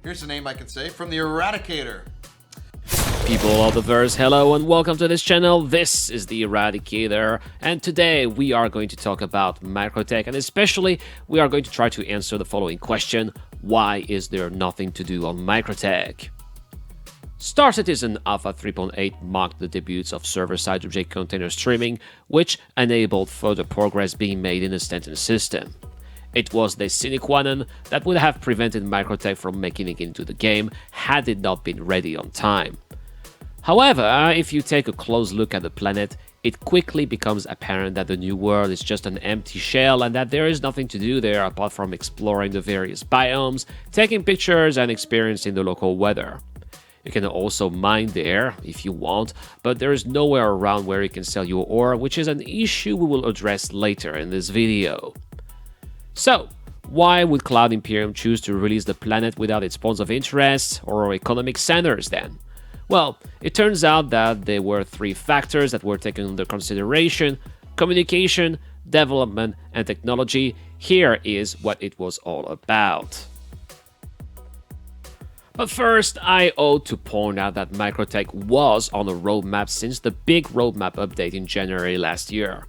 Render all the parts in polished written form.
Here's a name I can say from the Eradicator. People of the verse, hello and welcome to this channel. This is the Eradicator, and today we are going to talk about Microtech, and especially we are going to try to answer the following question: why is there nothing to do on Microtech? Star Citizen Alpha 3.8 marked the debuts of server-side object container streaming, which enabled further progress being made in the Stanton system. It was the sine qua non that would have prevented Microtech from making it into the game had it not been ready on time. However, if you take a close look at the planet, it quickly becomes apparent that the new world is just an empty shell and that there is nothing to do there apart from exploring the various biomes, taking pictures, and experiencing the local weather. You can also mine there if you want, but there is nowhere around where you can sell your ore, which is an issue we will address later in this video. So, why would Cloud Imperium choose to release the planet without its points of interest or economic centers then? Well, it turns out that there were three factors that were taken under consideration: communication, development, and technology. Here is what it was all about. But first, I ought to point out that Microtech was on a roadmap since the big roadmap update in January last year.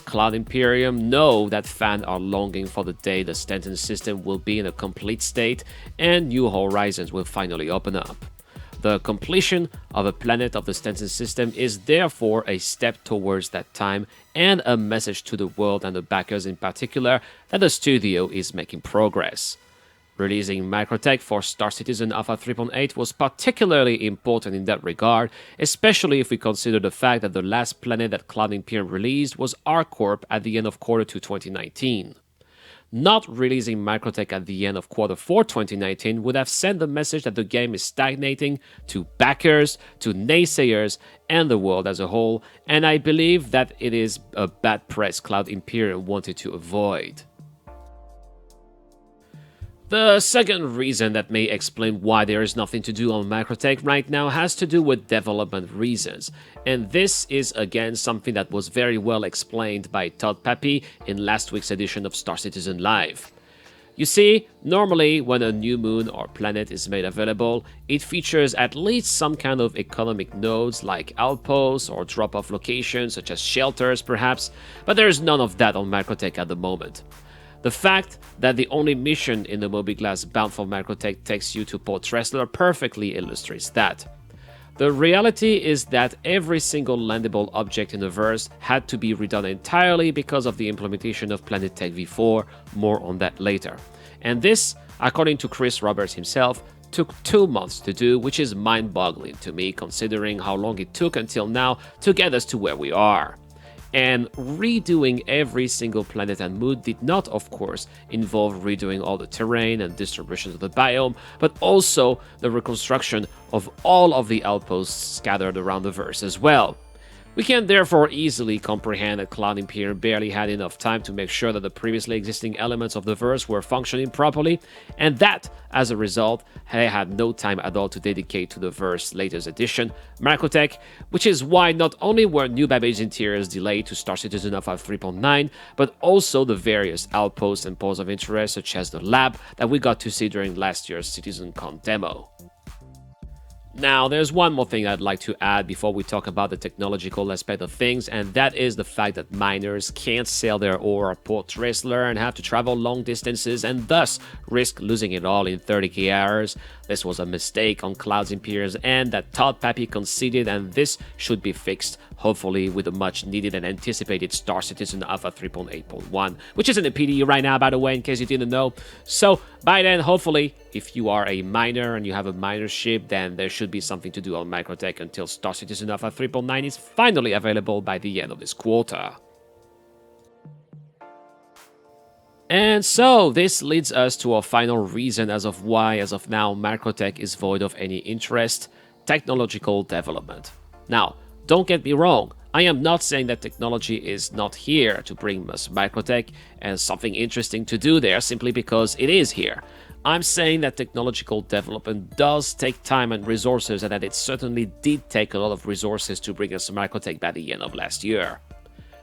Cloud Imperium know that fans are longing for the day the Stanton system will be in a complete state and new horizons will finally open up. The completion of a planet of the Stanton system is therefore a step towards that time and a message to the world and the backers in particular that the studio is making progress. Releasing Microtech for Star Citizen Alpha 3.8 was particularly important in that regard, especially if we consider the fact that the last planet that Cloud Imperium released was ArcCorp at the end of Q2 2019. Not releasing Microtech at the end of Q4 2019 would have sent the message that the game is stagnating to backers, to naysayers, and the world as a whole, and I believe that it is a bad press Cloud Imperium wanted to avoid. The second reason that may explain why there is nothing to do on Microtech right now has to do with development reasons, and this is again something that was very well explained by Todd Pappy in last week's edition of Star Citizen Live. You see, normally when a new moon or planet is made available, it features at least some kind of economic nodes like outposts or drop-off locations such as shelters perhaps, but there is none of that on Microtech at the moment. The fact that the only mission in the Mobiglass bound for Microtech takes you to Port Tressler perfectly illustrates that. The reality is that every single landable object in the verse had to be redone entirely because of the implementation of Planet Tech V4, more on that later. And this, according to Chris Roberts himself, took 2 months to do, which is mind-boggling to me considering how long it took until now to get us to where we are. And redoing every single planet and moon did not, of course, involve redoing all the terrain and distribution of the biome, but also the reconstruction of all of the outposts scattered around the verse as well. We can therefore easily comprehend that Cloud Imperium barely had enough time to make sure that the previously existing elements of the verse were functioning properly, and that, as a result, they had no time at all to dedicate to the verse's latest edition, Microtech, which is why not only were New Babbage interiors delayed to Star Citizen Alpha 3.9, but also the various outposts and points of interest such as the lab that we got to see during last year's CitizenCon demo. Now, there's one more thing I'd like to add before we talk about the technological aspect of things, and that is the fact that miners can't sell their ore at Port Tressler and have to travel long distances and thus risk losing it all in 30k hours. This was a mistake on Cloud Imperium's end that Todd Pappy conceded, and this should be fixed, hopefully with a much needed and anticipated Star Citizen Alpha 3.8.1, which is in a PD right now, by the way, in case you didn't know. So by then, hopefully, if you are a miner and you have a miner ship, then there should be something to do on Microtech until Star Citizen Alpha 3.9 is finally available by the end of this quarter. And so, this leads us to our final reason as of why, as of now, Microtech is void of any interest: technological development. Now, don't get me wrong, I am not saying that technology is not here to bring us Microtech and something interesting to do there simply because it is here. I'm saying that technological development does take time and resources, and that it certainly did take a lot of resources to bring us Microtech by the end of last year.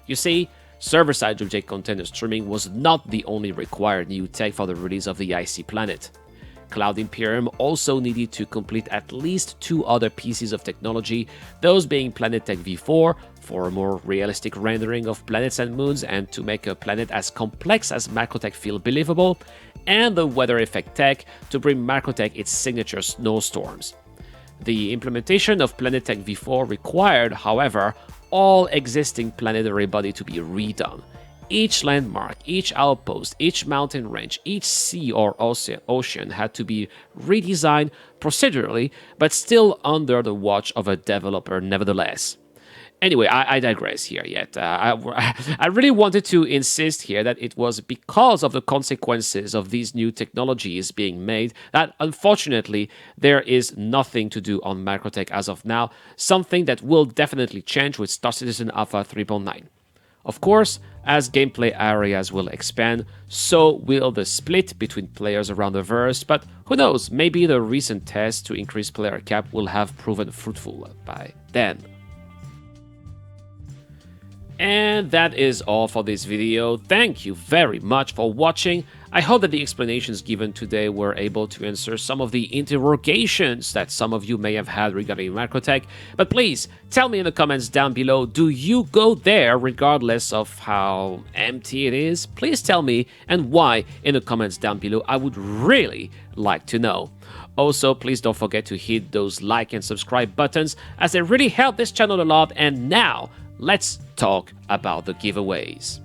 You see, server-side object container streaming was not the only required new tech for the release of the icy planet. Cloud Imperium also needed to complete at least 2 other pieces of technology, those being Planetech V4 for a more realistic rendering of planets and moons and to make a planet as complex as Microtech feel believable, and the Weather Effect Tech to bring Microtech its signature snowstorms. The implementation of Planetech V4 required, however, all existing planetary body to be redone. Each landmark, each outpost, each mountain range, each sea or ocean had to be redesigned procedurally, but still under the watch of a developer nevertheless. Anyway, I digress here yet. I really wanted to insist here that it was because of the consequences of these new technologies being made that unfortunately there is nothing to do on Microtech as of now, something that will definitely change with Star Citizen Alpha 3.9. Of course, as gameplay areas will expand, so will the split between players around the verse, but who knows, maybe the recent tests to increase player cap will have proven fruitful by then. And that is all for this video. Thank you very much for watching. I hope that the explanations given today were able to answer some of the interrogations that some of you may have had regarding Microtech. But please, tell me in the comments down below, do you go there regardless of how empty it is? Please tell me, and why in the comments down below. I would really like to know. Also, please don't forget to hit those like and subscribe buttons as they really help this channel a lot. And now, let's talk about the giveaways.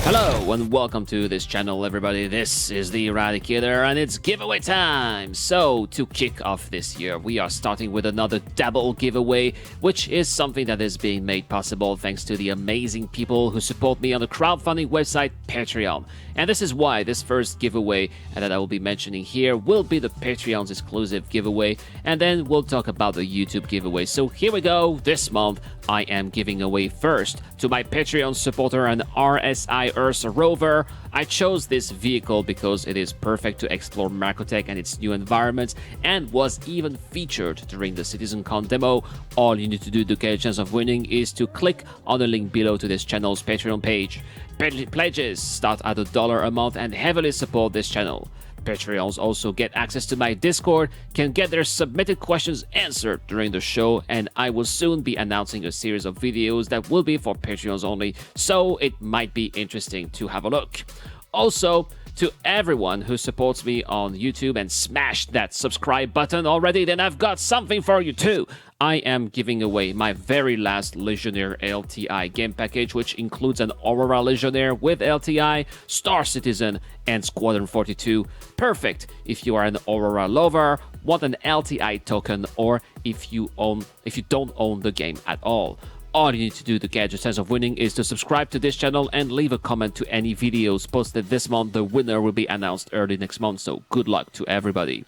Hello and welcome to this channel, everybody. This is the Eradicator and it's giveaway time. So to kick off this year, we are starting with another double giveaway, which is something that is being made possible thanks to the amazing people who support me on the crowdfunding website Patreon. And this is why this first giveaway that I will be mentioning here will be the Patreon's exclusive giveaway, and then we'll talk about the YouTube giveaway. So here we go. This month I am giving away first to my Patreon supporter and RSI Ursa Rover. I chose this vehicle because it is perfect to explore Microtech and its new environments, and was even featured during the CitizenCon demo. All you need to do to get a chance of winning is to click on the link below to this channel's Patreon page. Pledges start at $1 a month and heavily support this channel. Patreons also get access to my Discord, can get their submitted questions answered during the show, and I will soon be announcing a series of videos that will be for Patreons only, so it might be interesting to have a look. Also, to everyone who supports me on YouTube and smashed that subscribe button already, then I've got something for you too. I am giving away my very last Legionnaire LTI game package, which includes an Aurora Legionnaire with LTI, Star Citizen, and Squadron 42. Perfect if you are an Aurora lover, want an LTI token, or if you don't own the game at all. All you need to do to get a chance of winning is to subscribe to this channel and leave a comment to any videos posted this month. The winner will be announced early next month, so good luck to everybody.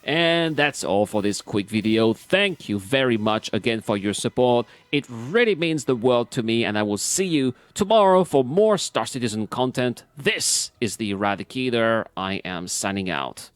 And that's all for this quick video. Thank you very much again for your support. It really means the world to me, and I will see you tomorrow for more Star Citizen content. This is the Eradicator. I am signing out.